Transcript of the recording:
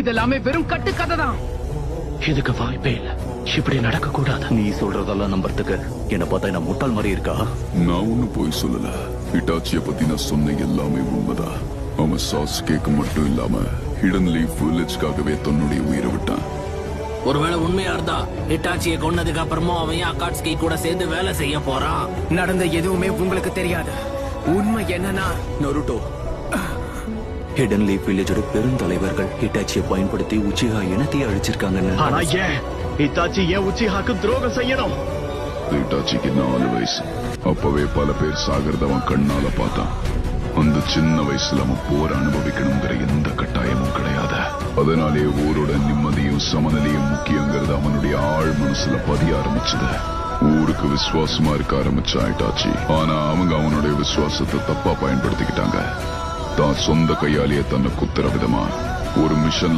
இதெல்லாமே வெறும் கட்டுக்கதை தான். இதுக்கு வாய்ப்பே இல்ல. இப்படி நடக்க கூடாது. நீ சொல்றதெல்லாம் நம்புறதுக்கு என்ன பார்த்தா என்ன முட்டாள் மாதிரி இருக்கா? நான் ஒண்ணு போய் சொல்லல. ஹிட்டாச்சிய பத்தி நான் சொன்ன எல்லாமே உண்மைதான். அவன் சாஸ்கேக்கு மட்டும் இல்லாம ஹிடன் லீஃப் வில்லேஜ்காகவே தன்னுடைய உயிரை விட்டான். ஒருவேளை உண்மையா இருந்தா ஹிட்டாச்சியை கொன்னதுக்கு அப்புறமா அவன் அகாட்ஸ்கி கூட சேர்ந்து வேலை செய்ய போறான். நடந்த எதுவுமே உங்களுக்கு தெரியாது. உண்மை என்னன்னா, நருட்டோ, ஹிடன் லீஃப் வில்லேஜோட பெருந்தலைவர்கள் ஹிட்டாச்சியை பயன்படுத்தி உச்சிஹா இனத்தையே அழிச்சிருக்காங்கன்னு. ஆனா ஏன் ஹிட்டாச்சி ஏன் உச்சிஹாக்கு துரோகம் செய்யணும்? ஹிட்டாச்சிக்கு 4 வயசு. அப்பவே பல பேர் சாகிறத அவன் கண்ணால பார்த்தான். அந்த சின்ன வயசுல அவன் போர் அனுபவிக்கணுங்கிற எந்த கட்டாயமும் கிடையாது. அதனாலே ஊரோட நிம்மதியும் சமநிலையும் முக்கியங்கிறது அவனுடைய ஆழ் மனசுல பதிய ஆரம்பிச்சது. ஊருக்கு விசுவாசமா இருக்க ஆரம்பிச்சா ஹிட்டாச்சி. ஆனா அவங்க அவனுடைய விசுவாசத்தை தப்பா பயன்படுத்திக்கிட்டாங்க. தான் சொந்த கையாலேயே தன்னை குத்துற விதமா ஒரு மிஷன்